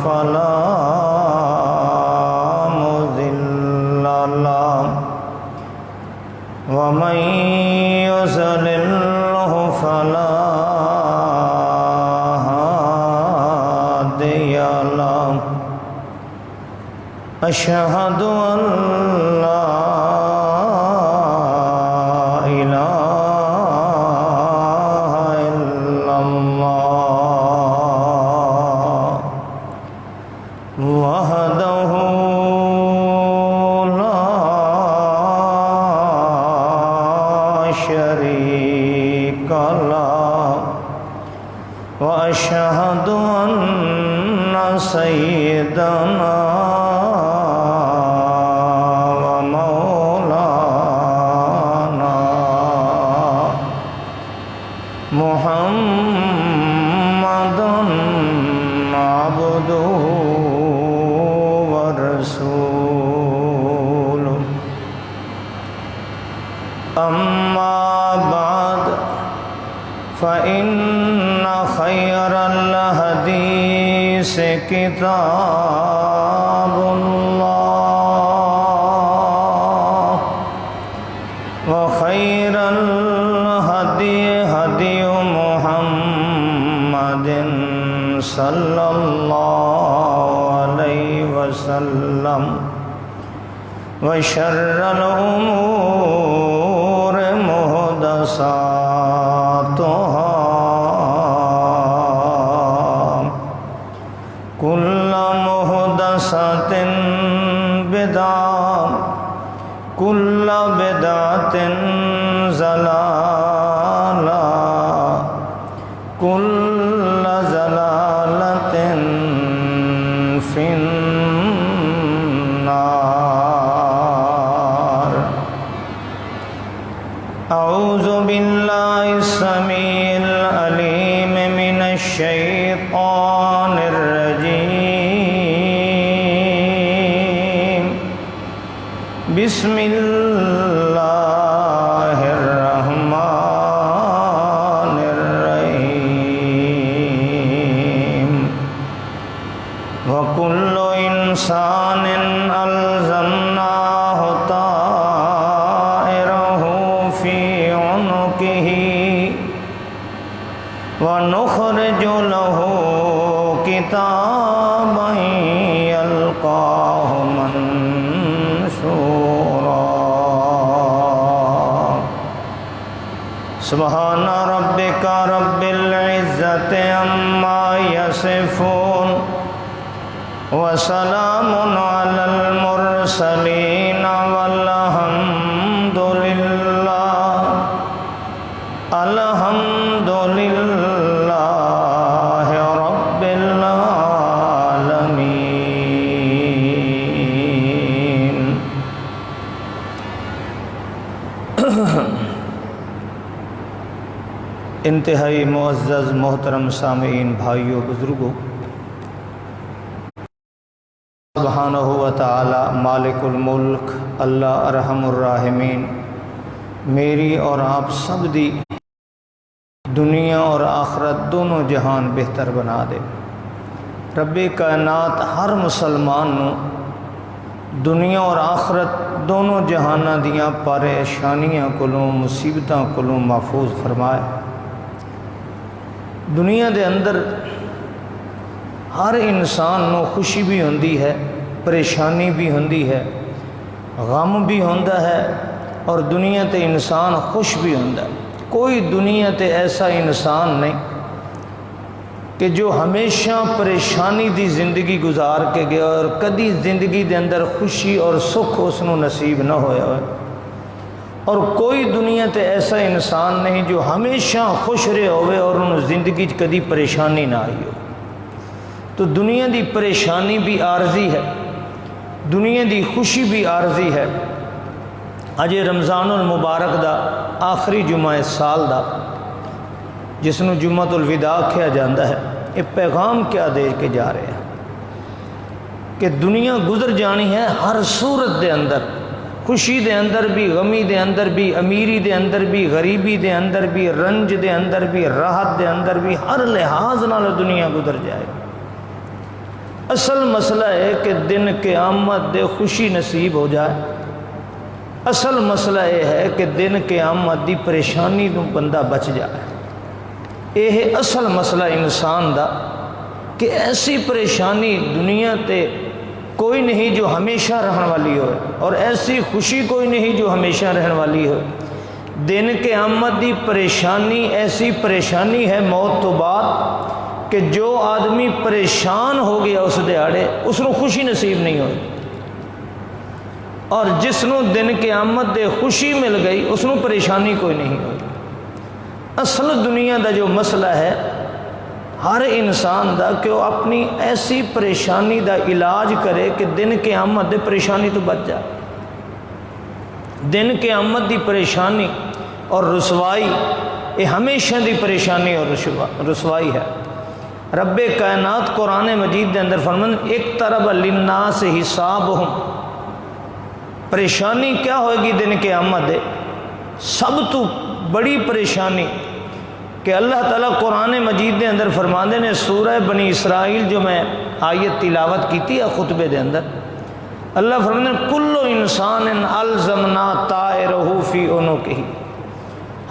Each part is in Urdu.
فلا مضل له ومن يضلله فلا هادي له أشهد أن لا إله إلا الله وحده لا شريك له وأشهد أن سيدنا ومولانا محمدا عبده ورسوله أما بعد فإن خير الحديث كتاب الله وخير الهدي هدي محمد صلى الله عليه وسلم وشر الأمور محدثاتها كل محدثة بدعة كل بدعة ضلالة كل ضلالة في النار. أعوذ بالله السميع العليم من الشيطان الرجيم. بسم الله الرحمن الرحيم. وكل إنسان ألزمناه طائره في عنقه ونخرج له كتابا يلقاه منشورا. سبحان ربك رب العزة عما يصفون وسلام على المرسلين والحمد لله رب العالمين. انتہائی معزز محترم سامعین، بھائیوں، بزرگوں، سبحانہ و تعالی مالک الملک اللہ ارحم الراحمین میری اور آپ سب دی دنیا اور آخرت دونوں جہان بہتر بنا دے. رب کائنات ہر مسلمان نو دنیا اور آخرت دونوں جہاناں دیاں پریشانیاں کولوں مصیبتاں کولوں محفوظ فرمائے. دنیا دے اندر ہر انسان نو خوشی بھی ہوندی ہے، پریشانی بھی ہوندی ہے، غم بھی ہوندا ہے، اور دنیا تے انسان خوش بھی ہوندا ہے. کوئی دنیا تے ایسا انسان نہیں کہ جو ہمیشہ پریشانی دی زندگی گزار کے گیا اور کدی زندگی دے اندر خوشی اور سکھ اس نو نصیب نہ ہویا ہوئے. اور کوئی دنیا تے ایسا انسان نہیں جو ہمیشہ خوش رہے ہوئے اور انہوں زندگی کدی پریشانی نہ آئی ہو. تو دنیا دی پریشانی بھی عارضی ہے، دنیا دی خوشی بھی عارضی ہے. اج رمضان المبارک دا آخری جمعہ سال دا جس نو جمعۃ الوداع کہا جاتا ہے، یہ پیغام کیا دے کے جا رہے ہیں کہ دنیا گزر جانی ہے ہر صورت دے اندر، خوشی دے اندر بھی، غمی دے اندر بھی، امیری دے اندر بھی، غریبی دے اندر بھی، رنج دے اندر بھی، راحت دے اندر بھی، ہر لحاظ نال دنیا گزر جائے. اصل مسئلہ ہے کہ دن قیامت دے خوشی نصیب ہو جائے. اصل مسئلہ یہ ہے کہ دن قیامت دی پریشانی تو بندہ بچ جائے. یہ اصل مسئلہ انسان دا کہ ایسی پریشانی دنیا تے کوئی نہیں جو ہمیشہ رہن والی ہوئے، اور ایسی خوشی کوئی نہیں جو ہمیشہ رہن والی ہوئے. دن قیامت دی پریشانی ایسی پریشانی ہے موت تو بعد کہ جو آدمی پریشان ہو گیا اس دیہڑے اس کو خوشی نصیب نہیں ہوئی، اور جس نو دن قیامت دے خوشی مل گئی اس نو پریشانی کوئی نہیں ہوئی. اصل دنیا دا جو مسئلہ ہے ہر انسان دا کہ وہ اپنی ایسی پریشانی دا علاج کرے کہ دن قیامت دے پریشانی تو بچ جائے. دن قیامت دی پریشانی اور رسوائی یہ ہمیشہ دی پریشانی اور رسوائی ہے. رب کائنات قرآن مجید دے اندر فرماتے اقترب للناس حسابہم. پریشانی کیا ہوئے گی دن قیامت دے؟ سب تو بڑی پریشانی کہ اللہ تعالیٰ قرآن مجید دے اندر فرماندے نے سورہ بنی اسرائیل جو میں آیت تلاوت کی تھی خطبے دے اندر، اللہ فرماندے نے کل انسان الزمنا طائرہ فی عنقہ.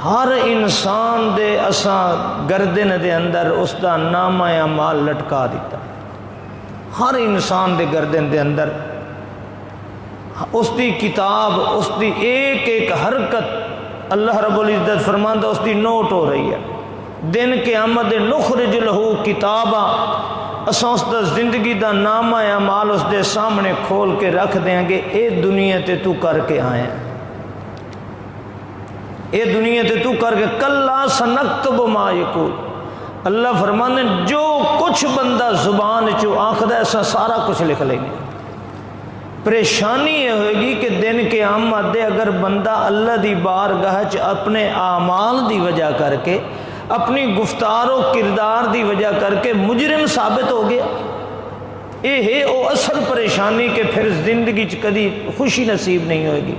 ہر انسان دے اساں گردن دے اندر اس دا نامہ اعمال لٹکا دیتا. ہر انسان دے گردن دے اندر اس دی کتاب، اس دی ایک ایک حرکت اللہ رب العزت فرماندہ اس دی نوٹ ہو رہی ہے. دن قیامت دے نخرج لہو کتابا، اساں اس دا زندگی دا نامہ اعمال اس دے سامنے کھول کے رکھ دیں گے. اے دنیا تے تو کر کے آئے، اے دنیا تے تو کر کے کلا سنکتب ما یقول. اللہ فرماندے جو کچھ بندہ زبان چو آنکھدا ایسا سارا کچھ لکھ لیں گے. پریشانی یہ ہوئے گی کہ دن قیامت دے اگر بندہ اللہ دی بارگاہ چ اپنے اعمال دی وجہ کر کے، اپنی گفتار و کردار دی وجہ کر کے مجرم ثابت ہو گیا، یہ ہے او اصل پریشانی کہ پھر زندگی چ کدی خوشی نصیب نہیں ہوئے گی.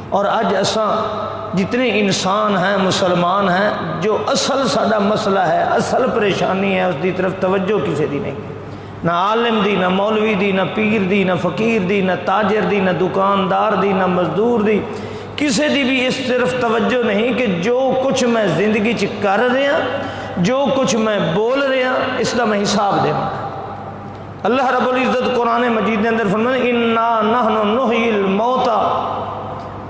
اور اج اساں جتنے انسان ہیں مسلمان ہیں جو اصل ساڈا مسئلہ ہے، اصل پریشانی ہے، اس دی طرف توجہ کسی دی نہیں. نہ عالم دی، نہ مولوی دی، نہ پیر دی، نہ فقیر دی، نہ تاجر دی، نہ دکاندار دی، نہ مزدور دی، کسی دی بھی اس طرف توجہ نہیں کہ جو کچھ میں زندگی چ کر رہا، جو کچھ میں بول رہا، اس کا میں حساب دے. اللہ رب العزت قرآن مجید کے اندر فرماتے انا نحن نحیی الموتى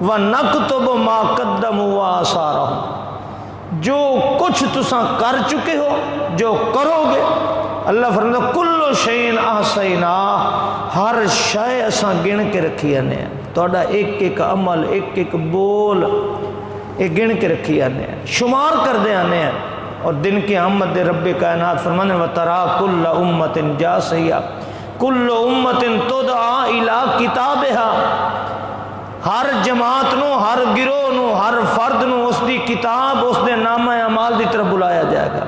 ونکتب ما قدموا وآثارہم. جو کچھ تساں کر چکے ہو، جو کرو گے، اللہ فرماتا کل شیء احصیناہ، ہر شے اساں گن کے رکھی آنے ہیں. تہاڈا ایک ایک عمل، ایک ایک بول، ایک گن کے رکھی آنے ہیں، شمار کر دے آنے ہیں. اور دن قیامت دے رب کائنات فرمانے وترا کل امت جاثیہ کل امت تدعی الی کتابها. ہر جماعت نو، ہر گروہ نو، ہر فرد نو اس دی کتاب، اس دے نامہ اعمال دی طرف بلایا جائے گا.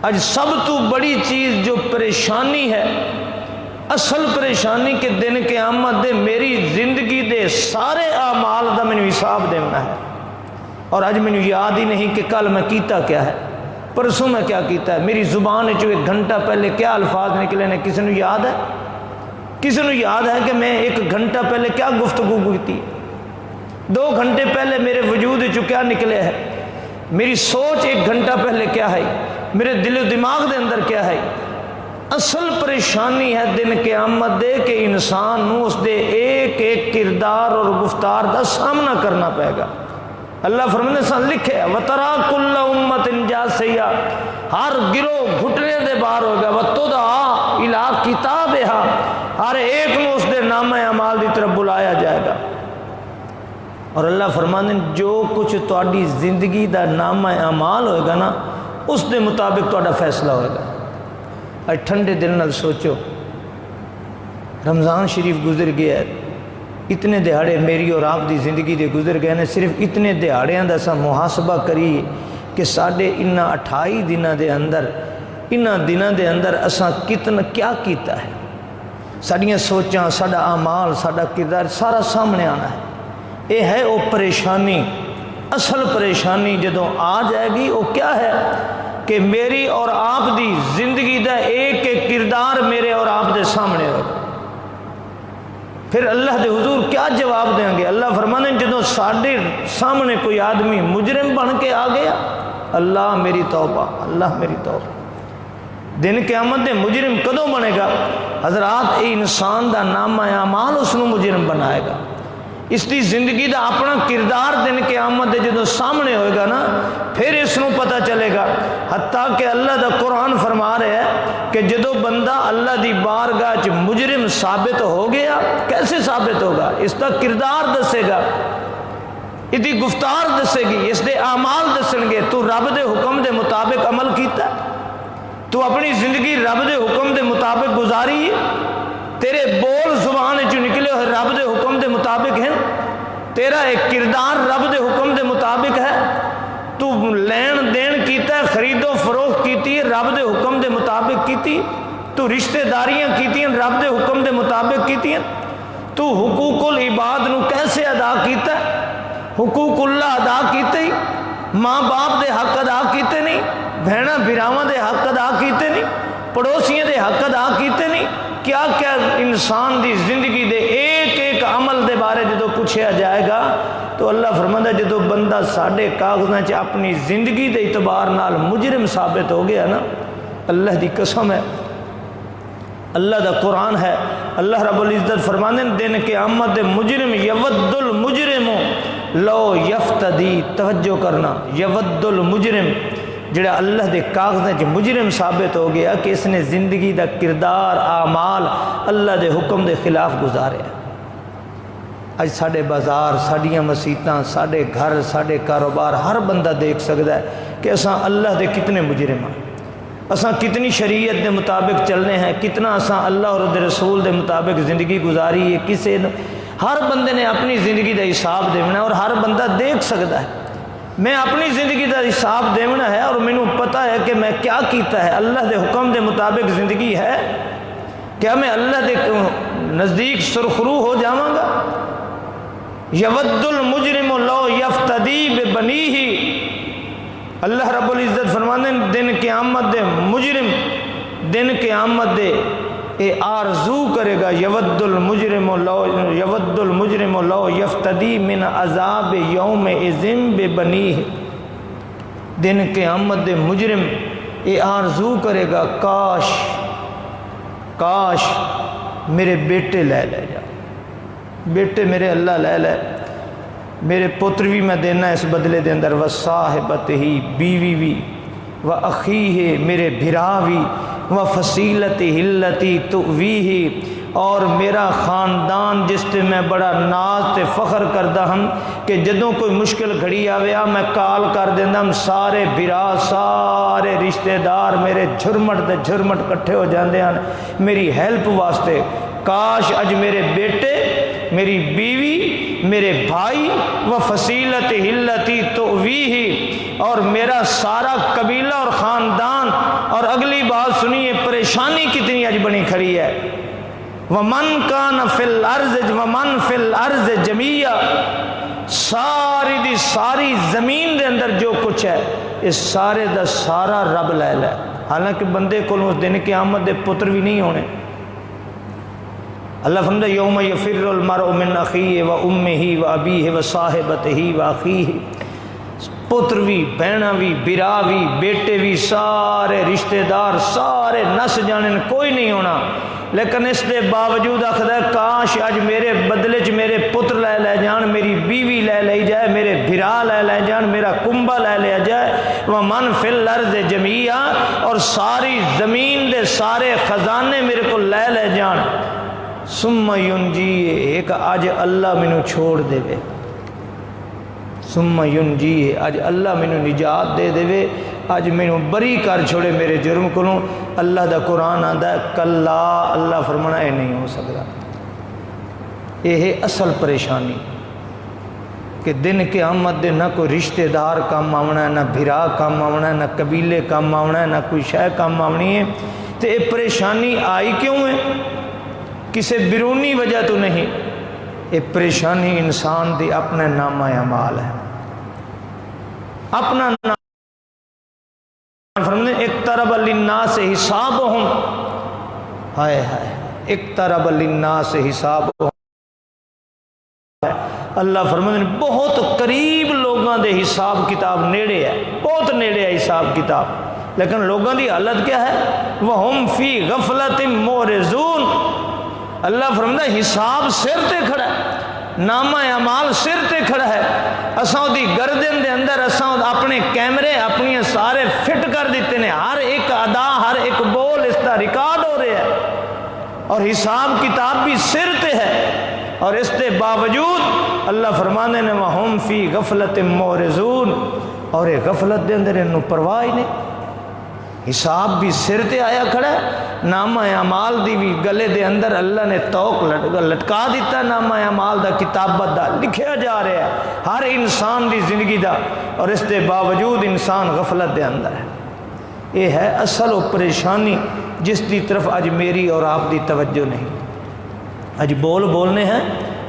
اج سب تو بڑی چیز جو پریشانی ہے، اصل پریشانی کہ دن قیامت دے میری زندگی دے سارے اعمال دا مینوں حساب دینا ہے. اور اج مینوں یاد ہی نہیں کہ کل میں کیتا کیا ہے، پرسوں میں کیا کیتا ہے، میری زبان جو ایک گھنٹہ پہلے کیا الفاظ نکلے نے. کسی نے یاد ہے؟ کسی نے یاد ہے کہ میں ایک گھنٹہ پہلے کیا گفتگو کی تھی؟ 2 گھنٹے پہلے میرے وجود جو کیا نکلے ہے؟ میری سوچ 1 گھنٹہ پہلے کیا ہے؟ میرے دل و دماغ دے اندر کیا ہے؟ اصل پریشانی ہے دن قیامت دے کہ انسان نو اس دے ایک ایک کردار اور گفتار دا سامنا کرنا پائے گا. اللہ فرمانے سن لکھے وترا کل امت جاثیہ، ہر گروہ گھٹنے دے باہر ہوگا. وتدعی الی کتابها، ہر ایک نو اس دے نامہ اعمال دی طرف بلایا جائے گا. اور اللہ فرمانے جو کچھ تہاڈی زندگی دا نامہ اعمال ہوئے گا نا، اس دے مطابق تہاڈا فیصلہ ہوئے گا. اج ٹھنڈے دل نال سوچو، رمضان شریف گزر گیا ہے، اتنے دہاڑے میری اور آپ دی زندگی دے گزر گئے نے. صرف اتنے دہاڑیاں دا سا محاسبہ کریے کہ ساڈے انہاں 28 دنوں دے اندر، انہاں دنوں دے اندر اساں کتنا کیا کیتا ہے. ساڈیاں سوچاں، ساڈا اعمال، ساڈا کردار سارا سامنے آنا ہے. یہ ہے وہ پریشانی. اصل پریشانی جدوں آ جائے گی وہ کیا ہے کہ میری اور آپ دی زندگی دا ایک ایک کردار میرے سامنے ہوگا۔ پھر اللہ دے حضور کیا جواب دیں گے؟ اللہ فرمانے جدوں ساڈے سامنے کوئی آدمی مجرم بن کے آ گیا، اللہ میری توبہ، اللہ میری توبہ۔ دن قیامت دے مجرم کدوں بنے گا؟ حضرات اے انسان دا نامہ اعمال اس نو مجرم بنائے گا، اس دی زندگی دا اپنا کردار دن قیامت دے جدوں سامنے ہوئے گا نا، پھر اس نو پتہ چلے گا۔ حتیٰ کہ اللہ دا قرآن فرما رہا ہے کہ جدوں بندہ اللہ دی بارگاہ چ مجرم ثابت ہو گیا، کیسے ثابت ہوگا؟ اس دا کردار دسے گا، اس دی گفتار دسے گی، اس دے اعمال دسن گے۔ تو رب دے حکم دے مطابق عمل کیتا، تو اپنی زندگی رب دے حکم دے مطابق گزاری ہے، تیرے بول زبان چ نکلے ہوئے رب دے حکم دے مطابق ہیں، تیرا ایک کردار رب دے حکم دے مطابق ہے، تو لین دین کیتا ہے، خرید و فروخت کیتی ہے رب دے حکم دے مطابق کیتی، تو رشتہ داریاں کیتی ہیں رب دے حکم دے مطابق کیتی ہیں، تو حقوق العباد نو کیسے ادا کیتا ہے؟ حقوق اللہ ادا کیتے ہی، ماں باپ دے حق ادا کیتے نہیں، بہناں بھراواں دے حق ادا کیتے نہیں، پڑوسیاں دے حق ادا کیتے نہیں۔ کیا کیا انسان دی زندگی دے ایک ایک عمل دے بارے جدو پوچھا جائے گا تو اللہ فرماتا ہے جدو بندہ ساڑھے کاغذاں چ اپنی زندگی دے اعتبار نال مجرم ثابت ہو گیا نا، اللہ دی قسم ہے، اللہ دا قرآن ہے، اللہ رب العزت فرمانے دن قیامت دے مجرم یود المجرم لو یفتدی، توجہ کرنا، یود المجرم جڑا اللہ دے کاغذیں چ مجرم ثابت ہو گیا کہ اس نے زندگی دا کردار اعمال اللہ دے حکم دے خلاف گزارے۔ اج ساڈے بازار، ساڈیاں مسیتاں، ساڈے گھر، ساڈے کاروبار، ہر بندہ دیکھ سکتا ہے کہ اساں اللہ دے کتنے مجرم ہیں، اساں کتنی شریعت دے مطابق چلنے ہیں، کتنا اساں اللہ اور دے رسول دے مطابق زندگی گزاری ہے۔ کسے ہر بندے نے اپنی زندگی دا حساب دینا ہے اور ہر بندہ دیکھ سکتا ہے میں اپنی زندگی دا حساب دینا ہے اور مینوں پتہ ہے کہ میں کیا کیتا ہے، اللہ دے حکم دے مطابق زندگی ہے، کیا میں اللہ دے نزدیک سرخرو ہو جاواں گا؟ یود المجرم لو یفتدی ببنیہ، اللہ رب العزت فرمانے دن قیامت دے مجرم دن قیامت دے اے آرزو کرے گا، یود المجرم لو یفتدی من عذاب یوم اذن ببنیہ، دن قیامت دے مجرم اے آرزو کرے گا کاش میرے بیٹے لے جا، بیٹے میرے اللہ لے، میرے پتر بھی میں دینا اس بدلے دے اندر، وصاحبتہ بیوی بھی، واخیہ میرے بھرا بھی، وفصیلتہ التی تؤویہ اور میرا خاندان جس تے میں بڑا ناز تے فخر کردا ہم کہ جدوں کوئی مشکل گھڑی آویا میں کال کر دینا ہم، سارے بھرا سارے رشتہ دار میرے جھرمٹ تے جھرمٹ کٹھے ہو جاندے ہیں میری ہیلپ واسطے۔ کاش اج میرے بیٹے، میری بیوی، میرے بھائی، وفصیلتہ التی تؤویہ اور میرا سارا قبیلہ اور خاندان، اور اگلی بات سنیے پریشانی کتنی اج بنی کھڑی ہے، وَمَنْ كَانَ فِي الْأَرْضِ وَمَنْ فِي الْأَرْضِ جَمِيعًا، ساری دی ساری زمین دے اندر جو کچھ ہے اس سارے دا سارا رب لے لے، حالانکہ بندے کو اس دن قیامت دے پتر بھی نہیں ہونے۔ اللہ فرماتا ہے یوم یفر المرء من اخیہ و امہ و ابیہ و صاحبتہ و اخیہ، پتر بھی، بہناں بھی، برا بھی، بیٹے بھی، سارے رشتہ دار سارے نس جانن، کوئی نہیں ہونا، لیکن اس دے باوجود آخدا ہے کاش اج میرے بدلے چ میرے پتر لے جان، میری بیوی لے جائے، میرے بھرا لے جان، میرا کنبا لے لیا جائے، ومن فی الارض جمیعا اور ساری زمین دے سارے خزانے میرے کو لے جان، ثم ینجی ایک اج اللہ مینوں چھوڑ دے وے، ثم ینجی اج اللہ مینوں نجات دے دے، اج مینوں بری کر چھوڑے میرے جرم کو۔ اللہ دا قرآن آندا ہے کلا، اللہ فرمانا اے نہیں ہو سکتا، یہ اصل پریشانی کہ دن قیامت دے نہ کوئی رشتہ دار کام آونا ہے، نہ بھرا کام آونا ہے، نہ قبیلے کام آونا ہے، نہ کوئی شے کام آونی ہے، تو یہ پریشانی آئی کیوں ہے؟ کسی بیرونی وجہ تو نہیں، یہ پریشانی انسان دی اپنے نامہ اعمال ہے، اپنا نام فرمانے اقترب للناس حسابہم، ہائے ہائے اقترب للناس حسابهم، اللہ فرماتے ہیں بہت قریب لوگوں دے حساب کتاب نیڑے ہے، بہت نیڑے ہے حساب کتاب، لیکن لوگوں دی حالت کیا ہے؟ وَهُمْ فِي غَفْلَةٍ مُعْرِضُونَ۔ اللہ فرماتا ہے حساب سر تے کھڑا ہے، نامہ اعمال سر تے کھڑا ہے، اساں دی گردن دے اندر اساں اپنے کیمرے اپنی سارے فٹ کر دیتے ہیں، ہر ایک ادا ہر ایک بول اس کا ریکارڈ ہو رہا ہے، اور حساب کتاب بھی سر تے ہے، اور اس کے باوجود اللہ فرمانے نے وَهُمْ فِي غَفْلَةٍ مُعْرِضُونَ، اور یہ غفلت دے اندر انہوں پرواہ ہی نہیں، حساب بھی سر تے آیا کھڑا ہے، نامہ اعمال دی بھی گلے دے اندر اللہ نے توق لٹکا دیتا، نامہ اعمال دا کتابت دا لکھیا جا رہا ہے ہر انسان دی زندگی دا، اور اس کے باوجود انسان غفلت دے اندر ہے۔ یہ ہے اصل و پریشانی جس کی طرف اج میری اور آپ دی توجہ نہیں، اج بولنے ہیں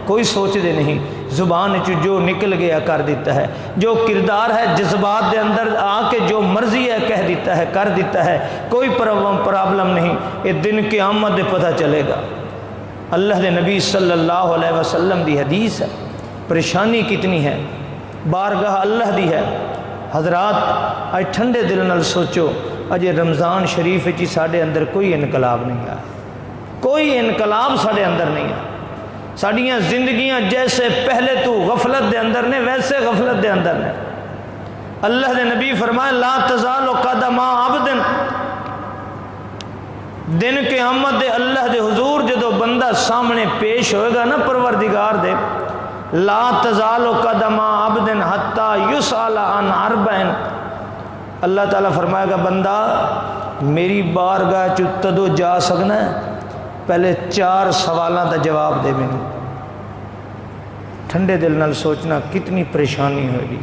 کوئی سوچ دے نہیں، زبان جو نکل گیا کر دیتا ہے، جو کردار ہے جذبات دے اندر آ کے جو مرضی ہے کہہ دیتا ہے کر دیتا ہے، کوئی پرابلم نہیں، یہ دن قیامت دے پتہ چلے گا۔ اللہ دے نبی صلی اللہ علیہ وسلم دی حدیث ہے، پریشانی کتنی ہے، بارگاہ اللہ دی ہے۔ حضرات اج ٹھنڈے دل نال سوچو، اج رمضان شریف چی ساڑے اندر کوئی انقلاب نہیں آیا، کوئی انقلاب ساڑے اندر نہیں آیا، ساڑیاں زندگیاں جیسے پہلے تو غفلت دے اندر نے ویسے غفلت دے اندر نے۔ اللہ دے نبی فرمائے لا تزال قدم عبد، دن قیامت دے اللہ دے حضور جدو بندہ سامنے پیش ہوئے گا نا پروردگار دے، لا تزال قدم عبد حتی یسأل عن اربع، اللہ تعالیٰ فرمائے گا بندہ میری بارگاہ چ تدو جا سکنا ہے، پہلے 4 سوالاں دا جواب دے میں۔ ٹھنڈے دل نال سوچنا کتنی پریشانی ہوگی۔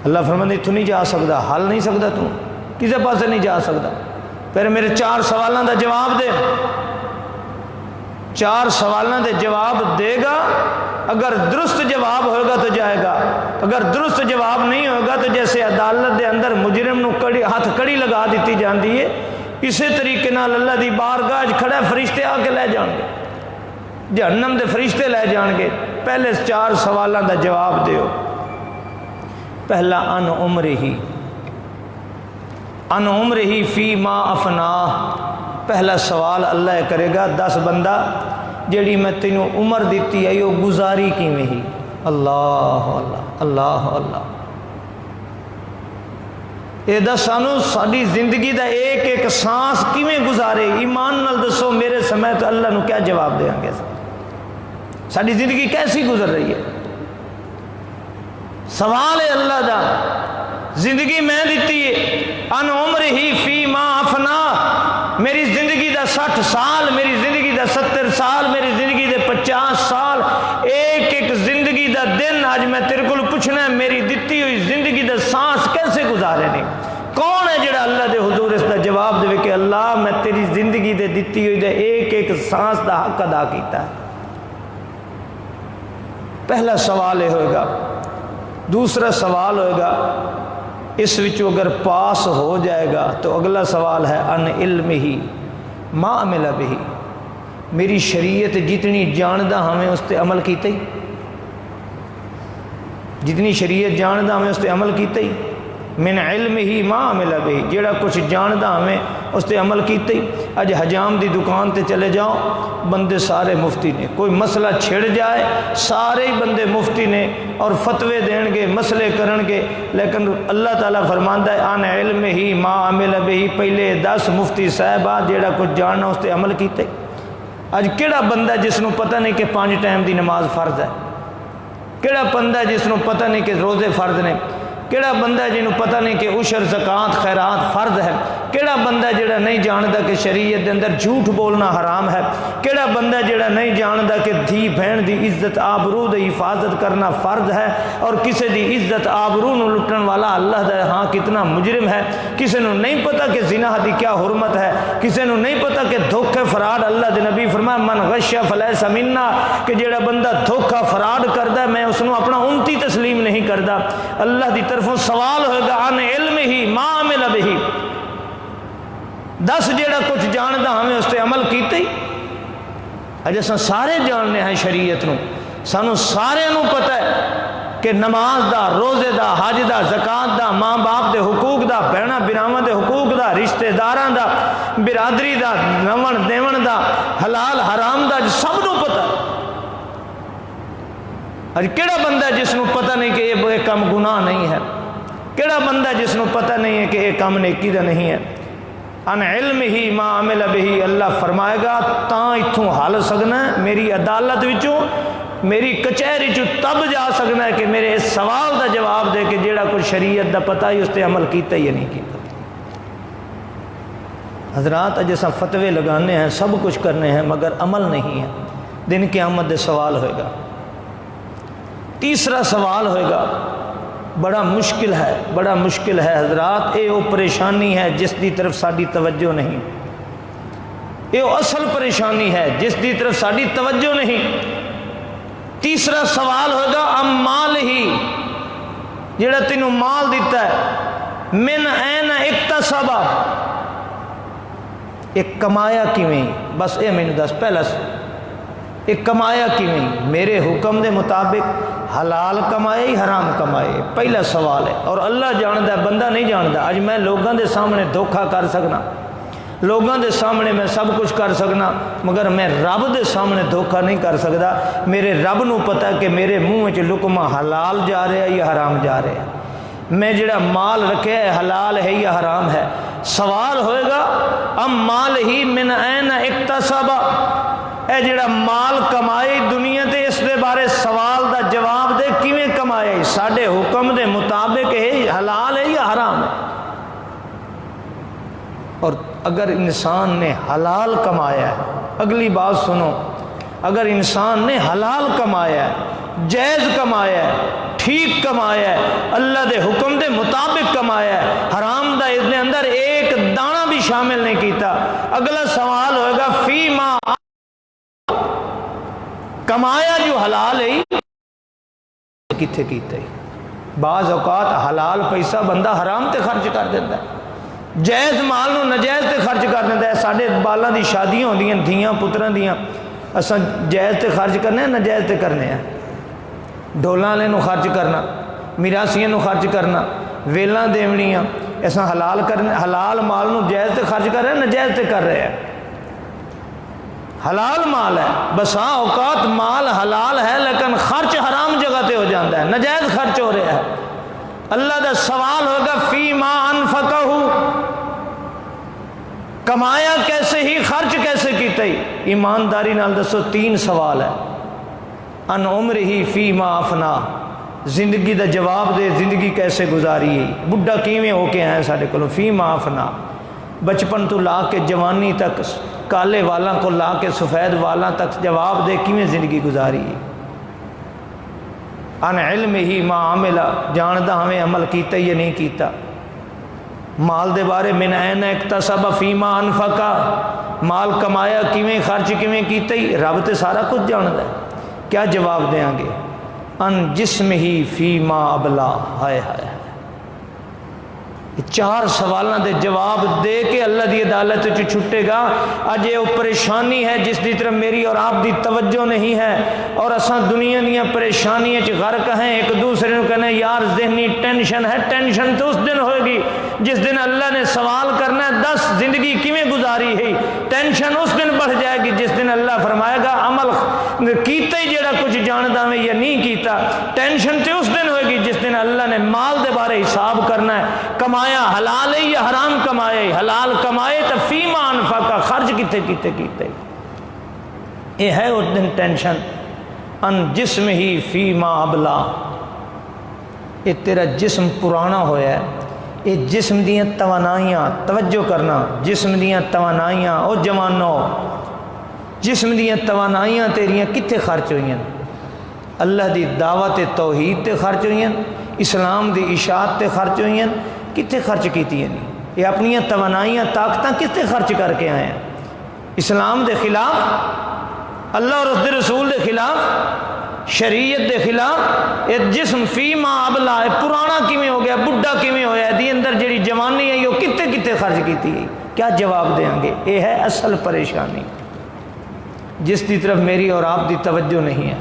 اللہ فرماتے تو نہیں جا سکتا، حل نہیں سکتا، تو کسی پاسے نہیں جا سکتا، پھر میرے 4 سوالاں دا جواب دے۔ 4 سوالاں دے جواب دے گا، اگر درست جواب ہوگا تو جائے گا، اگر درست جواب نہیں ہوگا تو جیسے عدالت دے اندر مجرم نو ہاتھ کڑی لگا دیتی جاندی ہے، اسی طریقے نال اللہ دی بارگاہ کھڑا فرشتے آ کے لے جان گے، جہنم دے فرشتے لے جان گے۔ پہلے 4 سوالاں دا جواب دیو۔ پہلا ان عمرہی فی ما افناہ، پہلا سوال اللہ کرے گا 10 بندہ جیڑی میں تینوں عمر دیتی ہے یہ گزاری کیویں ہی۔ اللہ اللہ اللہ اللہ، یہ دس سانو ساری زندگی دا ایک ایک سانس کیویں گزارے، ایمان نال دسو میرے سمیت اللہ نو کیا جواب دیں گے؟ ساری زندگی کیسی گزر رہی ہے؟ سوال ہے اللہ دا، زندگی میں دیتی ہے، ان عمرہی فی ما افنا، میری زندگی دا 60 سال، میری زندگی دا 70 سال، میری زندگی دے 50 سال، ایک ایک زندگی دا دن آج میں تیرے کو پوچھنا ہے میری دیتی ہوئی زندگی دا سانس کیسے گزارے نہیں؟ کون ہے جڑا اللہ دے حضور اس دا جواب دے کہ اللہ میں تیری زندگی دے دیتی ہوئی دے ایک ایک سانس دا حق ادا کیتا ہے؟ پہلا سوال یہ ہوئے گا۔ دوسرا سوال ہوئے گا، اس وچوں اگر پاس ہو جائے گا تو اگلا سوال ہے ان علم ہی ما عمل بہی، میری شریعت جتنی جاندہ ہمیں اس تے عمل کیتا ہی، جتنی شریعت جاندہ ہمیں اس تے عمل کیتا ہی، من علم ہی ما عمل بہی، جیڑا کچھ جاندہ ہمیں اس تے عمل کیتا ہی۔ اج حجام دی دکان تے چلے جاؤ، بندے سارے مفتی نے، کوئی مسئلہ چھڑ جائے سارے ہی بندے مفتی نے اور فتوے دین گے، مسئلے کرن گے، لیکن اللہ تعالیٰ فرماندا ہے ان علم ہی ما عمل بہی، پہلے 10 مفتی صاحبہ جیڑا کچھ جاننا اس تے عمل کیتے۔ اج کیڑا بندہ جس نو پتہ نہیں کہ 5 ٹائم دی نماز فرض ہے، کیڑا بندہ جس نو پتہ نہیں کہ روزے فرض نے، کیڑا بندہ جنہوں پتہ نہیں کہ عشر زکوٰۃ خیرات فرض ہے، کیڑا بندہ جڑا نہیں جاندا کہ شریعت دے اندر جھوٹ بولنا حرام ہے، کیڑا بندہ جڑا نہیں جاندا کہ دھی بہن دی عزت آبرو دی حفاظت کرنا فرض ہے، اور کسی دی عزت آبرو نو لٹن والا اللہ دے ہاں کتنا مجرم ہے، کسی نو نہیں پتہ کہ زنا دی کیا حرمت ہے، کسی نو نہیں پتہ کہ دھوکے فراڈ، اللہ دے نبی فرمایا من غش فلیس منا، کہ جڑا بندہ دھوکا فراڈ کردا ہے میں اس نو اپنا امتی تسلیم نہیں کردا۔ اللہ دی طرف سوال ہوئے گا ان علم ہی ما عمل بہی، 10 جیڑا کچھ جاندہ ہمیں اس تے عمل کیتے ہی، اج اصل سارے جاننے ہیں شریعت نو، سانو سارے نو پتہ ہے کہ نماز دا، روزے دا، حج دا، زکات دا، ماں باپ دے حقوق دا، بہنا براواں دے حقوق دا، رشتہ داراں دا، برادری دا، نون دیون دا، حلال حرام دا، سب نو پتہ ہے۔ اج کیڑا بندہ جس نو پتہ نہیں کہ یہ کام گناہ نہیں ہے؟ کیڑا بندہ جس نو پتہ نہیں ہے کہ یہ کام نیکی دا نہیں ہے؟ ان علم ہی ما عمل بہی، اللہ فرمائے گا تاں اتھوں حل سکنا ہے میری عدالت وچوں، میری کچہری چوں تب جا سکنا ہے کہ میرے اس سوال دا جواب دے کہ جیڑا کوئی شریعت دا پتہ ہی اس تے عمل کیتا یا نہیں کیتا۔ حضرات اج اساں فتوے لگانے ہیں، سب کچھ کرنے ہیں، مگر عمل نہیں ہے۔ دن قیامت دے سوال ہوئے گا۔ تیسرا سوال ہوئے گا، بڑا مشکل ہے، بڑا مشکل ہے حضرات، یہ وہ پریشانی ہے جس دی طرف ساری توجہ نہیں، یہ وہ اصل پریشانی ہے جس دی طرف ساری توجہ نہیں۔ تیسرا سوال ہوگا ام مال ہی، جڑا تینوں مال دیتا ہے، من این اکتسبا، ایک کمایا کیویں، بس یہ مینوں دس پہلا ایک کمایا کیویں، میرے حکم دے مطابق حلال کمائے ہی حرام کمائے، پہلا سوال ہے۔ اور اللہ جاندا ہے، بندہ نہیں جاندا۔ اج میں لوگاں دے سامنے دھوکھا کر سکنا، لوگاں دے سامنے میں سب کچھ کر سکنا، مگر میں رب دے سامنے دھوکھا نہیں کر سکتا۔ میرے رب نو پتہ کہ میرے منہ وچ لقمہ حلال جا رہا ہے یا حرام جا رہا ہے، میں جڑا مال رکھے ہے حلال ہے یا حرام ہے۔ سوال ہوئے گا ام مال ہی من این اکتسبا، اے جڑا مال کمائے دنیا تے اس دے بارے سوال دا جواب دے، کیویں کمائے؟ ساڈے حکم دے مطابق ہے حلال ہے یا حرام ہے؟ اور اگر انسان نے حلال کمایا ہے، اگلی بات سنو، اگر انسان نے حلال کمایا ہے، جائز کمایا ہے، ٹھیک کمایا ہے، اللہ دے حکم دے مطابق کمایا ہے، حرام دا اس نے اندر ایک دانہ بھی شامل نہیں کیتا، اگلا سوال ہوئے گا فی ما، کمایا جو حلال ہے کتھے کیتا ہے؟ بعض اوقات حلال پیسہ بندہ حرام تے خرچ کر دیتا ہے، جائز مال نو نجائز تے خرچ کر دیتا ہے۔ ساڈے بالاں دی شادیاں ہوندیاں، دھیاں پتراں دیاں، اساں جائز تے خرچ کرنے ہیں، نجائز تے کرنے ہیں۔ ڈھولاں والے نو خرچ کرنا، میراسیاں نو خرچ کرنا، ویلاں دیونیاں، اساں حلال کرنے، حلال مال نو جائز تے خرچ کر رہے ہیں، نجائز تے کر رہے ہیں۔ حلال مال ہے، بسا اوقات مال حلال ہے لیکن خرچ حرام جگہ تے ہو جاتا ہے، نجائز خرچ ہو رہا ہے۔ اللہ دا سوال ہوگا فی ما انفقہ، کمایا کیسے ہی، خرچ کیسے کیتا ہی؟ ایمانداری نال دسو، تین سوال ہے۔ ان عمرہ فی ما افنا، زندگی دا جواب دے، زندگی کیسے گزاری ہے، بڈھا کیویں ہو کے آئے ساڈے کولوں، فی ما افنا، بچپن تو لا کے جوانی تک، کالے والاں کو لا کے سفید والاں تک جواب دے کیویں زندگی گزاری ہے۔ ان علم ہی ما عملا، جاندا ہمیں عمل کیتا یا نہیں کیتا۔ مال دے بارے من این اکتسب فیما انفقا، مال کمایا کیویں، خرچ کیویں کیتا ہی، رب تے سارا کچھ جاندا ہے۔ کیا جواب دیاں گے؟ ان جسم ہی فیما ابلا، ہائے ہائے، چار سوالاں دے جواب دے کے اللہ دی عدالت چ چھٹے گا۔ اج یہ پریشانی ہے جس دی طرف میری اور آپ دی توجہ نہیں ہے، اور اساں دنیا دیاں پریشانیاں چ غرق ہیں، ایک دوسرے کو کہنے یار ذہنی ٹینشن ہے۔ ٹینشن تو اس دن ہوئے گی جس دن اللہ نے سوال کرنا ہے 10 زندگی کیویں گزاری ہے، ٹینشن اس دن بڑھ جائے گی جس دن اللہ فرمائے گا عمل کیتا ہی جیڑا کچھ جاندا میں یا نہیں کیتا۔ ٹینشن تو اس دن ہوئے گی جس دن اللہ نے مال دے بارے حساب کرنا ہے، کمایا حلال ہے یا حرام کمائے، حلال کمائے تو فیما انفقا، خرچ کتے کیتے کیتے، یہ ہے اس دن ٹینشن۔ ان جسم ہی فیما ابلا، یہ تیرا جسم پرانا ہویا ہے، یہ جسم دیاں توانائیاں، توجہ کرنا، جسم دیاں توانائیاں، او جوانو، جسم دیاں توانائیاں تیریاں کتے خرچ ہوئی ہیں؟ اللہ دی دعوت توحید تے خرچ ہوئی ہیں، اسلام دی اشاعت تے خرچ ہوئی ہیں، کتے خرچ کیتی ہیں؟ یہ اپنی توانائیاں طاقتاں کتے خرچ کر کے آئے ہیں؟ اسلام دے خلاف، اللہ اور اس دے رسول دے خلاف، شریعت دے خلاف۔ یہ جسم فیما ابلا ہے، پرانا کیویں ہو گیا، بڈھا کیویں ہویا ہے، دی اندر جڑی جوانی ہے یہ کتے کتے خرچ کیتی ہے؟ کیا جواب دیں گے؟ یہ ہے اصل پریشانی۔ جس کی طرف میری اور آپ کی توجہ نہیں ہے۔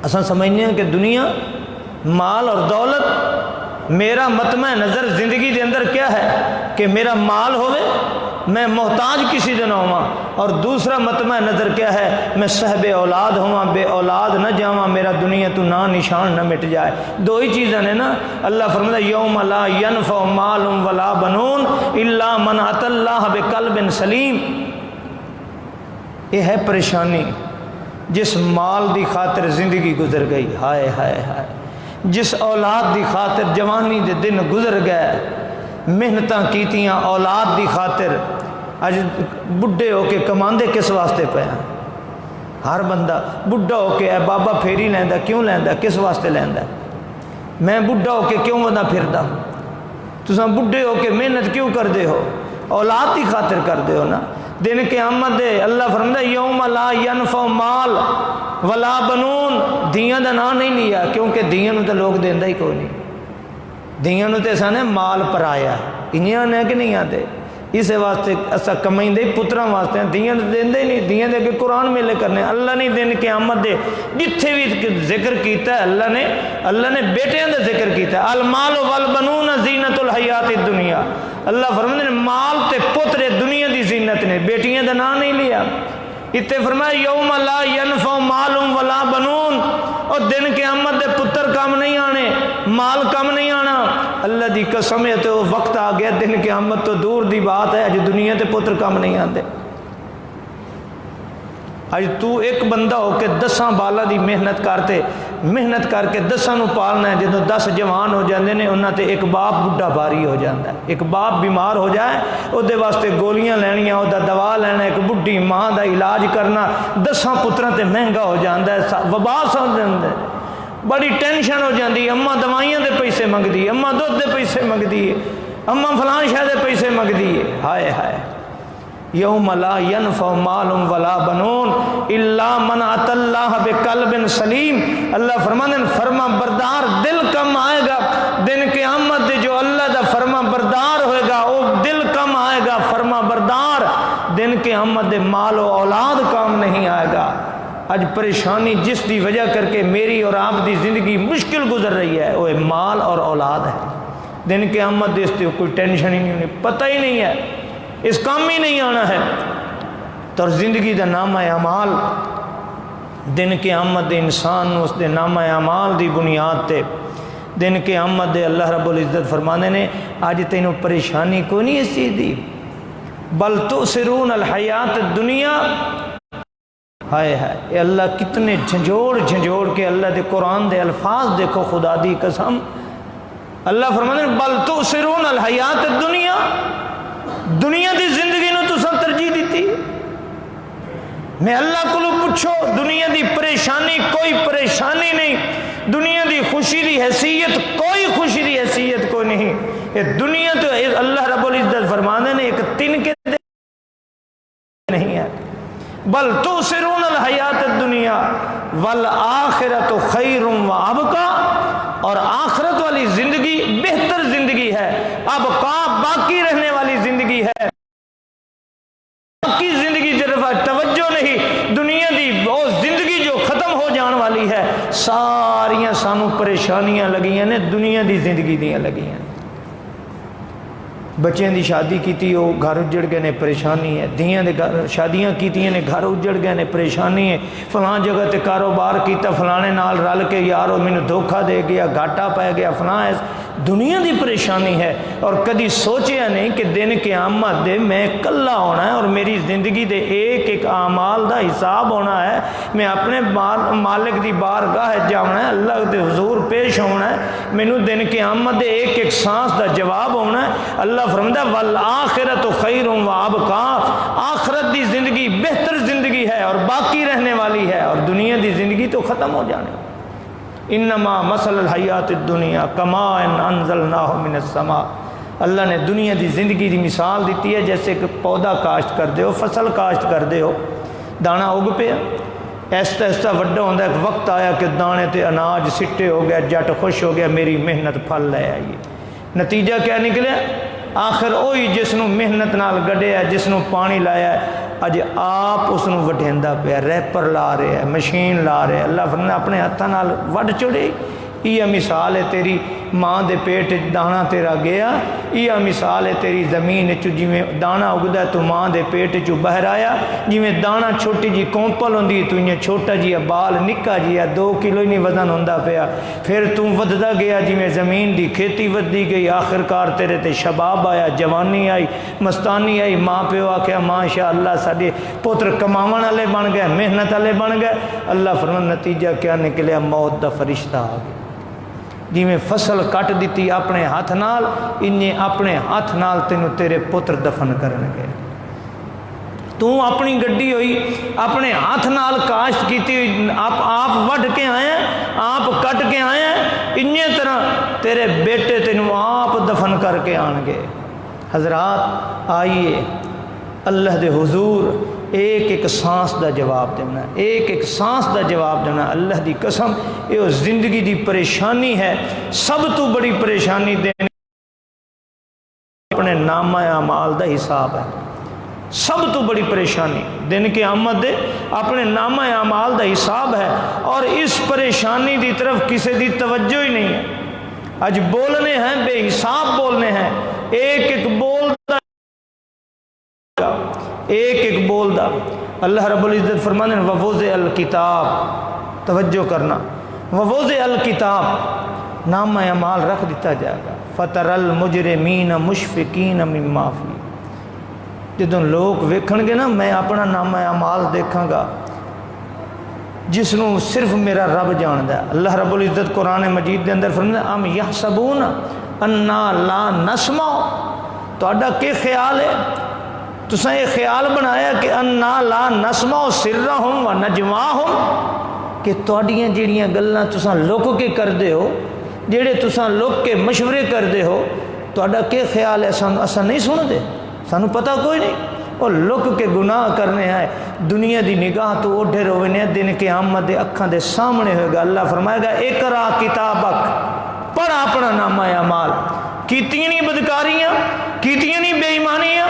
اساں سمجھنے ہیں کہ دنیا، مال اور دولت، میرا مطمع نظر زندگی دے اندر کیا ہے کہ میرا مال ہوئے، میں محتاج کسی دن ہوا، اور دوسرا مطمع نظر کیا ہے میں صاحب اولاد ہوا، بے اولاد نہ جاواں، میرا دنیا تو نا نشان نہ مٹ جائے۔ دو ہی چیزیں نے نا، اللہ فرماتا ہے یوم لا ینفع مال ولا بنون الا من اتى اللہ بقلب سلیم۔ یہ ہے پریشانی جس مال دی خاطر زندگی گزر گئی، ہائے ہائے ہائے، جس اولاد دی خاطر جوانی دے دن گزر گئے، محنتاں کیتیاں اولاد دی خاطر، اج بڈھے ہو کے کماندے کس واسطے پے ہیں؟ ہر بندہ بڈھا ہو کے اے بابا پھیری لیندا، کیوں لیندا؟ کس واسطے لیندا؟ میں بڈھا ہو کے کیوں ودا پھردا؟ تساں بڈھے ہو کے محنت کیوں کردے ہو؟ اولاد دی خاطر کردے ہو نا۔ دن قیامت دے اللہ فرماتا ہے یوم لا ینفع مال ولا بنون، دیاں دا نام نہیں لیا، کیونکہ دیاں نو تے لوگ دیندا ہی کوئی نہیں، دیاں نو تے سانے مال پرایا، انہیاں نے کہ نہیں آتے، اس واسطے اسا کمائندے پتراں واسطے ہیں، دیاں دیندے نہیں، دیاں دے کے قرآن میلے کرنے۔ اللہ نے دن قیامت دے جتھے بھی ذکر کیتا ہے، اللہ نے بیٹیاں دا ذکر کیتا ہے، المال والبنون زینت الحیات الدنیا۔ اللہ فرماتے ہیں مال تے پتر دنیا دی زینت نے، بیٹیاں دا نام نہیں لیا۔ اتنے فرمایا یوم لا ینفع مال ولا بنون، اور دن قیامت دے پتر کم نہیں آنے، مال کم نہیں آنا۔ اللہ دی قسم ہے تو وقت آ گیا دن قیامت تو دور دی بات ہے، اج دنیا تے پتر کم نہیں آتے۔ اج تو ایک بندہ ہو کے 10 بالا دی محنت کر کے 10 نو پالنا ہے، جدوں 10 جوان ہو جاندے نے انہاں تے ایک باپ بڈھا باری ہو جاتا ہے۔ ایک باپ بیمار ہو جائے او دے واسطے گولیاں لینیاں، او دا دوا لینا، ایک بڈھی ماں دا علاج کرنا 10 پتراں تے مہنگا ہو جاتا ہے، وبا سمجھ جاندے، بڑی ٹینشن ہو جاندی، اماں دوائیاں دے پیسے منگدی، اماں دودھ دے پیسے منگدی، اماں فلان شے دے پیسے منگدی ہے، ہائے ہائے۔ یوم لا ینفع مال ولا بنون الا من اتى اللہ بقلب سلیم۔ اللہ فرماتے ہیں فرما بردار دل کم آئے گا دن قیامت دے، جو اللہ دا فرما بردار ہوئے گا وہ دل کم آئے گا، فرما بردار دن قیامت دے مال و اولاد کام نہیں آئے گا۔ آج پریشانی جس دی وجہ کر کے میری اور آپ دی زندگی مشکل گزر رہی ہے وہ مال اور اولاد ہے۔ دن قیامت دے اس سے کوئی ٹینشن ہی نہیں ہونی، پتہ ہی نہیں ہے، اس کام ہی نہیں آنا ہے۔ تو زندگی دا نامہ اعمال دن قیامت دے انسان اس دے نامہ اعمال دی بنیاد تے دن قیامت دے اللہ رب العزت فرمانے نے آج تینوں پریشانی کو نہیں اس چیز دی، بل تؤثرون الحیات الدنیا۔ ہائے ہائے، اے اللہ کتنے جھنجھوڑ کے اللہ دے قرآن دے الفاظ دیکھو، خدا دی قسم۔ اللہ فرمانے بل تؤثرون الحیات الدنیا، دنیا دی زندگی نو تساں ترجیح دیتی۔ میں اللہ کو پوچھو دنیا دی پریشانی کوئی پریشانی نہیں، دنیا دی خوشی دی حیثیت کوئی خوشی دی حیثیت کوئی نہیں۔ یہ دنیا تو اللہ رب العزت فرمانے نے ایک تن کے نہیں ہے، بل تؤثرون الحیات الدنیا والآخرۃ خیر وابقا، اور آخرت والی زندگی بہتر زندگی ہے، ابقا باقی رہنے والی زندگی ہے۔ باقی زندگی طرف توجہ نہیں، دنیا دی وہ زندگی جو ختم ہو جان والی ہے، ساریاں سانو پریشانیاں لگیاں نے دنیا دی زندگی دیاں لگیاں۔ بچیاں دی شادی کیتی ہو گھر اجڑ گئے نے پریشانی ہے، دیاں دے شادیاں کیتیاں نے گھر اجڑ گئے نے پریشانی ہے، فلان جگہ تے کاروبار کیتا فلانے نال رل کے یارو مینوں دھوکا دے گیا، گھاٹا پہ گیا، فلاں دنیا دی پریشانی ہے۔ اور کدی سوچیا نہیں کہ دن قیامت دے میں کلا ہونا ہے اور میری زندگی دے ایک ایک اعمال دا حساب ہونا ہے، میں اپنے مالک دی بارگاہ جانا ہے، اللہ دے حضور پیش ہونا ہے، مینوں دن قیامت دے ایک ایک سانس دا جواب ہونا ہے۔ اللہ فرماتا ہے والآخرۃ خیر وابقا، آخرت دی زندگی بہتر زندگی ہے اور باقی رہنے والی ہے، اور دنیا دی زندگی تو ختم ہو جانے۔ انما مثل الحیات الدنیا کماء انزلناہ من السماء، اللہ نے دنیا دی زندگی دی مثال دیتی ہے جیسے کہ پودا کاشت کر دے ہو، فصل کاشت کر دے ہو، دانا اگ پیا، ایستا ایستا وڈا ہوندہ ایک وقت آیا کہ دانے تے اناج سٹے ہو گیا، جٹ خوش ہو گیا، میری محنت پھل لے آئی۔ نتیجہ کیا نکلے؟ آخر وہی جس نو محنت نال گڈیا، جس نو پانی لایا اج آپ اس نو وڈھیندا پیا، ریپر لا رہا ہے، مشین لا رہا ہے۔ اللہ فرمایا اپنے ہاتھاں نال وڈھ چڑے۔ یہ مثال ہے تیری ماں دے پیٹ دانا تیرا گیا، یہ مثال ہے تیری زمین جویں دانا اگدا تو ماں دے پیٹ چو باہر آیا، جویں دانا چھوٹی جی کونپل ہوندی تو یہ چھوٹا جی بال نکا جی 2 کلو ہی نہیں وزن ہوندا پیا، پھر تو وددا گیا جویں زمین دی کھیتی ودی گئی، آخرکار تیرے تے شباب آیا، جوانی آئی، مستانی آئی، ماں پیو آکھیا ماشاء اللہ ساڈے پتر کماون والے بن گئے، محنت والے بن گئے۔ اللہ فرمایا نتیجہ کیا نکلیا؟ موت دا فرشتہ آ گیا۔ جی میں فصل کٹ دیتی اپنے ہاتھ نال، انہیں اپنے ہاتھ نال تینوں تیرے پتر دفن کرن گے۔ تو اپنی گڈی ہوئی اپنے ہاتھ نال کاشت کیتی ہوئی، آپ وڈ کے آئے ہیں، آپ کٹ کے آئے ہیں، انہیں طرح تیرے بیٹے تینوں آپ دفن کر کے آن گے۔ حضرات آئیے اللہ دے حضور ایک ایک سانس دا جواب دینا، ایک ایک سانس دا جواب دینا۔ اللہ دی قسم یہ زندگی دی پریشانی ہے، سب تو بڑی پریشانی دینے اپنے نامہ اعمال دا حساب ہے۔ سب تو بڑی پریشانی دن کے آمد دے اپنے نامہ اعمال دا حساب ہے، اور اس پریشانی دی طرف کسی دی توجہ ہی نہیں ہے۔ اج بولنے ہیں بے حساب بولنے ہیں، ایک ایک بول ایک ایک بول دا۔ اللہ رب العزت فرمانے ووضع الکتاب، توجہ کرنا، ووضع الکتاب، نامہ اعمال رکھ دیتا جائے گا۔ فتر المجرمین مشفقین مما فی، جدوں لوگ ویکھن گے نا میں اپنا نامہ اعمال دیکھاں گا جس نو صرف میرا رب جاندا ہے۔ اللہ رب العزت قرآن مجید دے اندر فرماتا ہے ام یحسبون انا لا نسمع، تہاڈا کی خیال ہے؟ تساں یہ خیال بنایا کہ انا لا نسمع سرہم و نجواہم، کہ تہاڈیاں جڑیاں گلاں تساں لک کے کردے ہو، جڑے تساں لک کے مشورے کردے ہو، تہاڈا کی خیال ہے اساں نہیں سن دے؟ سانو پتہ کوئی نہیں۔ اور لک کے گناہ کرنے ہیں، دنیا دی نگاہ تو اوڈھے رونے، دن کے آمد دے اکھاں دے سامنے ہوئے گا۔ اللہ فرمائے گا اقرا کتابک، پڑھ اپنا نامہ اعمال۔ کیتیاں نہیں بدکاریاں، کیتیاں نہیں بے ایمانیاں،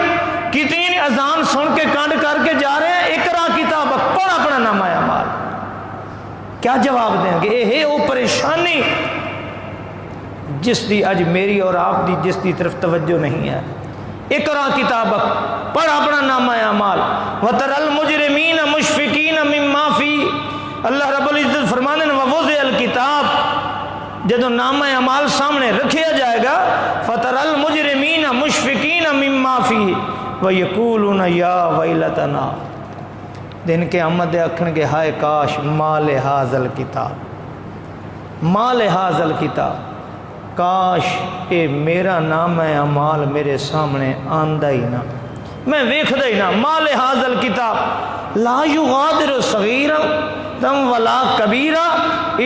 کیتیاں نہیں اذان سن کے کانڈ کر کے جا رہے ہیں، اقرا کتابک، پڑھ اپنا نامہ اعمال۔ کیا جواب دیں گے؟ یہ ہے وہ پریشانی جس دی اج میری اور آپ دی جس دی طرف توجہ نہیں ہے۔ اقرا کتابک، پڑھ اپنا نامہ اعمال۔ وتر المجرمین مشفقین مما فی، اللہ رب العزت فرمانے ووضع الکتاب، جدو نامہ اعمال سامنے رکھیا جائے گا، فتر المجرمین مشفقین مما فی ویقولون یا ویلتنا، دن کے آمد اکھن کے ہائے کاش ما لہذا الکتاب، ما لہذا الکتاب، کاش اے میرا نام اعمال میرے سامنے آندا ہی نہ، میں ویکھدا ہی نہ۔ ما لہذا الکتاب لا یغادر صغیرا ولا کبیرا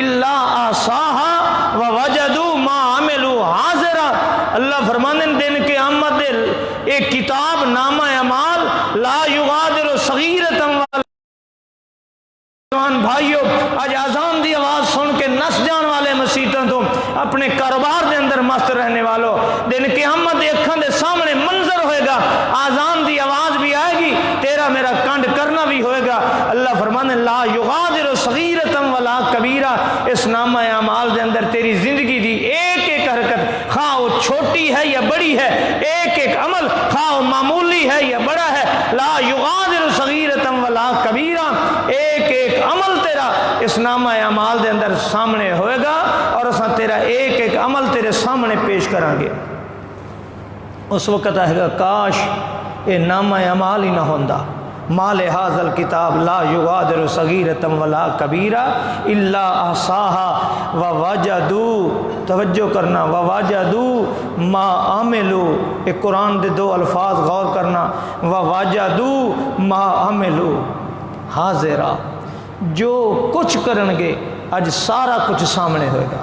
الا احصاها ووجدوا ما عملوا حاضرا۔ اللہ فرمانے دن کے آمد ایک کتاب نامہ اعمال لا یغادر صغیرا ولا، بھائیو آج آزان دی آواز سن کے نس جان والے مسیتوں تو اپنے کاروبار دے اندر مست رہنے والوں، دن قیامت دے اکھاں دے سامنے منظر ہوئے گا، آزان دی آواز بھی آئے گی، تیرا میرا کانڈ کرنا بھی ہوئے گا۔ اللہ فرمانے لا یغادر صغیرۃ ولا کبیرہ، اس نامہ اعمال دے اندر تیری زندگی دی ایک ایک حرکت، خواہ وہ چھوٹی ہے یا بڑی ہے، ایک ایک عمل خواہ وہ معمولی ہے یا بڑا ہے، لا یغادر صغیرۃ ولا کبیرہ، ایک ایک عمل تیرا اس نامہ اعمال دے اندر سامنے ہوئے گا، اور اساں تیرا ایک ایک عمل تیرے سامنے پیش کریں گے۔ اس وقت آئے گا کاش یہ نامہ اعمال ہی نہ ہوندا۔ ما لہذا الکتاب لا یغادر صغیرۃ ولا کبیرہ الا احصاها ووجدوا، توجہ کرنا، ووجدوا ما عملوا، ایک قرآن دے دو الفاظ غور کرنا، ووجدوا ما عملوا حاضرہ، جو کچھ کرن گے اج سارا کچھ سامنے ہوئے گا۔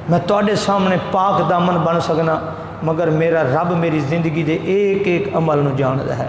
میں تواڈے سامنے پاک دامن بن سکنا، مگر میرا رب میری زندگی دے ایک ایک عمل نو جاندا ہے۔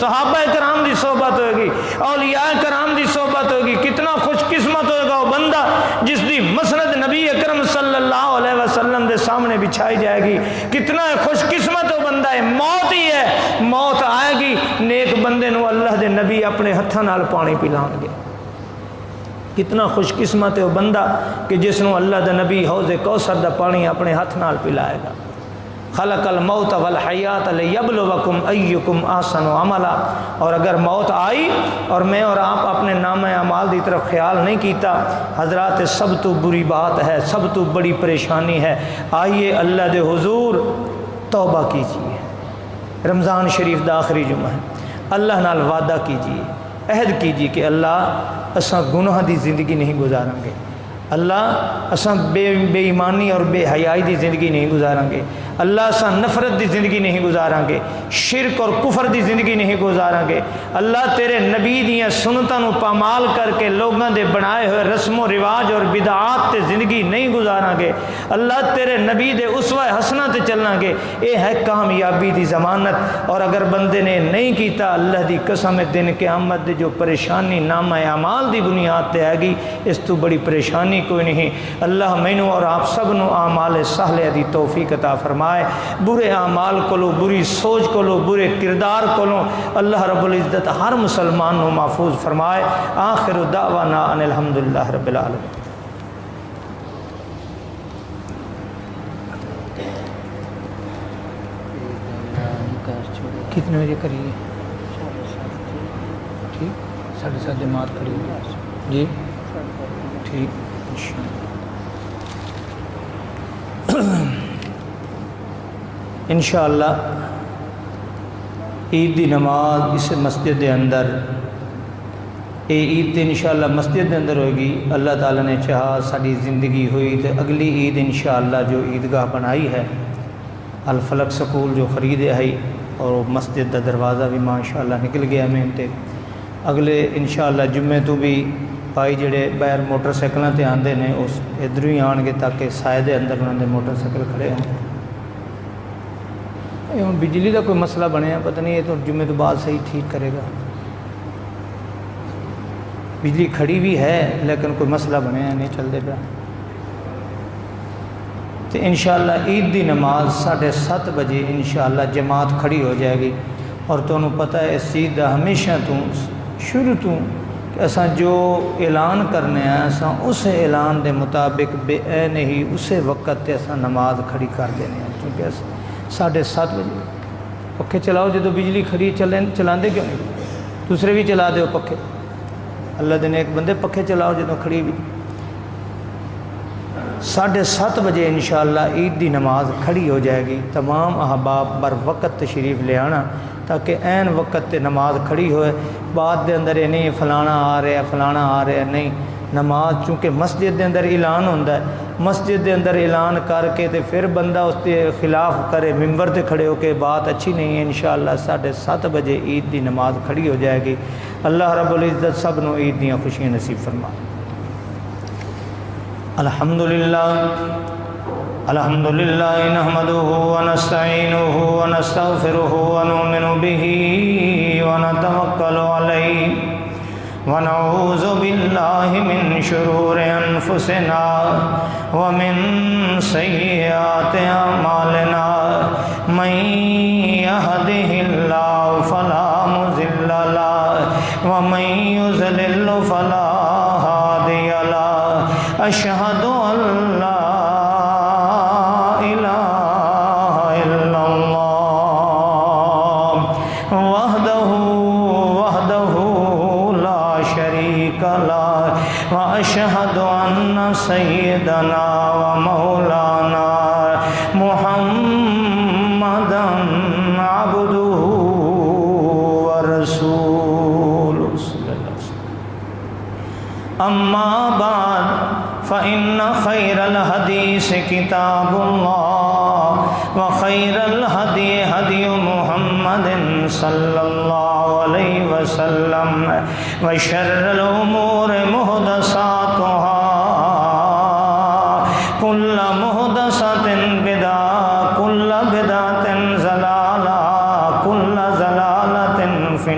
صحابہ کرام دی صحبت ہوئے گی، اولیاء کرام دی صحبت ہوئے گی، کتنا خوش قسمت ہوئے گا وہ بندہ جس دی مسند نبی اکرم صلی اللہ علیہ وسلم دے سامنے بچھائی جائے گی، کتنا خوش قسمت وہ بندہ ہے۔ موت ہی ہے، موت آئے گی، نیک بندے نو اللہ دے نبی اپنے ہتھاں نال پانی پلان گے۔ کتنا خوش قسمت ہے وہ بندہ کہ جس نو اللہ دے نبی حوض کوثر دا پانی اپنے ہاتھ نال پلائے گا۔ خلق الموت والحیات لیبلوکم ایکم احسن عملا۔ اور اگر موت آئی اور میں اور آپ اپنے نام اعمال دی طرف خیال نہیں کیتا، حضرات سب تو بری بات ہے، سب تو بڑی پریشانی ہے۔ آئیے اللہ دے حضور توبہ کیجیے، رمضان شریف دا آخری جمعہ ہے، اللہ نال وعدہ کیجیے، عہد کیجیے کہ اللہ اساں گناہ دی زندگی نہیں گزاریں گے، اللہ اساں بے ایمانی اور بے حیائی دی زندگی نہیں گزاریں گے، اللہ اساں نفرت دی زندگی نہیں گزاریں گے، شرک اور کفر دی زندگی نہیں گزاریں گے، اللہ تیرے نبی دیاں سنتاں نو پامال کر کے لوگاں دے بنائے ہوئے رسم و رواج اور بدعات تے زندگی نہیں گزاریں گے، اللہ تیرے نبی دے اسوہ حسنہ تے چلیں گے۔ اے ہے کامیابی دی ضمانت۔ اور اگر بندے نے نہیں کیتا، اللہ دی قسم دن قیامت دے جو پریشانی نامہ اعمال دی بنیاد تے آئے گی، اس تو بڑی پریشانی کوئی نہیں۔ اللہ مینوں اور آپ سب نو اعمال صالحہ دی توفیق عطا فرمائے، برے اعمال کولو، بری سوچ کولو، برے کردار کولو اللہ رب العزت ہر مسلمان نو محفوظ فرمائے۔ آخر دعوانا ان الحمدللہ رب العالمین۔ کتنے بجے کریے؟ ٹھیک، 7:30 جماعت کھڑی ہوئی جی، ٹھیک انشاءاللہ۔ عید دی نماز اس مسجد دے اندر، اے عید تے انشاءاللہ مسجد دے اندر ہوئے گی۔ اللہ تعالیٰ نے چاہا ساری زندگی ہوئی تو اگلی عید انشاءاللہ جو عیدگاہ بنائی ہے الفلک سکول جو خریدے ہے، اور مسجد دا دروازہ بھی ماشاءاللہ نکل گیا میں تے اگلے انشاءاللہ جمعے تو بھی بھائی جڑے باہر موٹر سائیکلاں تے آندے نے اس ادھر ہی آن گے تاکہ سائے دے اندر انہوں نے موٹر سائیکل کھڑے ہوں۔ یہ ہوں بجلی دا کوئی مسئلہ بنے ہیں، پتہ نہیں یہ تو جمعے تو بعد صحیح ٹھیک کرے گا۔ بجلی کھڑی بھی ہے لیکن کوئی مسئلہ بنے ہیں، نہیں چل دے پہ۔ تو انشاءاللہ عید دی نماز 7:30 بجے انشاءاللہ جماعت کھڑی ہو جائے گی۔ اور تو انہوں پتہ ہے اس چیز دا ہمیشہ تو شروع تو کہ اساں جو اعلان کرنے ہیں اساں اس اعلان دے مطابق بے عین ہی اسے وقت تے اساں نماز کھڑی کر دینے ہیں، کیونکہ 7:30 بجے پکھے چلاؤ جدو بجلی کھڑی چلاندے کیوں نہیں؟ دوسرے بھی چلا دیو پکھے، اللہ دے نیک بندے پکھے چلاؤ جدو کھڑی بھی۔ 7:30 بجے انشاءاللہ عید دی نماز کھڑی ہو جائے گی۔ تمام احباب بر وقت تشریف لے آنا تاکہ عین وقت تے نماز کھڑی ہوئے۔ بعد دے اندر یہ نہیں فلانا آ رہا ہے فلانا آ رہا ہے، نہیں، نماز چونکہ مسجد دے اندر اعلان ہوتا ہے، مسجد دے اندر اعلان کر کے تے پھر بندہ اس کے خلاف کرے ممبر تے کھڑے ہو کے بات اچھی نہیں ہے۔ انشاءاللہ 7:30 بجے عید دی نماز کھڑی ہو جائے گی۔ اللہ رب العزت سب نو عید دیاں خوشیاں نصیب فرمائے۔ الحمدللہ الحمدللہ نحمده ونستعینه ونستغفره ونؤمن به ونتوکل علیہ ونعوذ باللہ من شرور انفسنا ومن سیئات اعمالنا من یهده اللہ فلا مضل له ومن یضلل فلا ہادی له اشہد ان لا وأشهد أن سيدنا ومولانا محمدا عبده ورسوله صلى الله عليه وسلم۔ أما بعد فإن خير الحديث كتاب الله وخير الهدي هدي محمد صلى الله عليه وسلم وشر الأمور محدثاتها كل محدثة بدعة كل بدعة ضلالة كل ضلالة في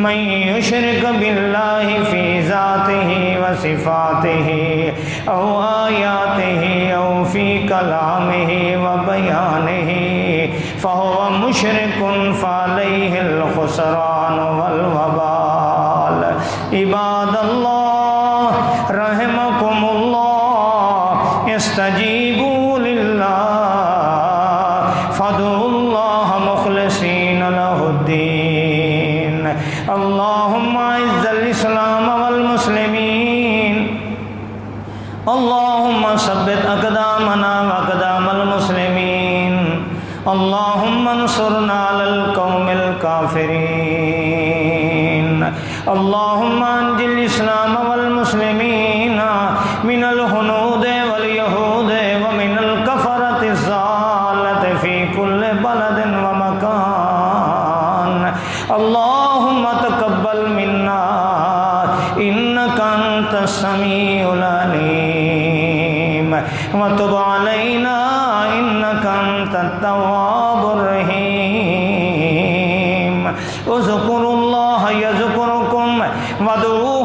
من يشرك بالله في ذاته وصفاته أو آياته أو في كلامه وبيانه فهو مشرك فعليه الخسران والوبال. عباد الله رحمكم الله استجيبوا لله فادعوا الله مخلصين له الدين. اللهم اعز الاسلام والمسلمين، اللهم ثبت اقدامنا واقدام المسلمين، اللهم انصرنا على القوم الكافرين. اللهم انج الاسلام والمسلمين من الهنود واليهود ومن الكفرة الضالة في كل بلد ومكان. اللهم تقبل منا إنك أنت السميع العليم وتب علينا إنك أنت التواب الرحيم. اذكروا الله يذكركم وادعوه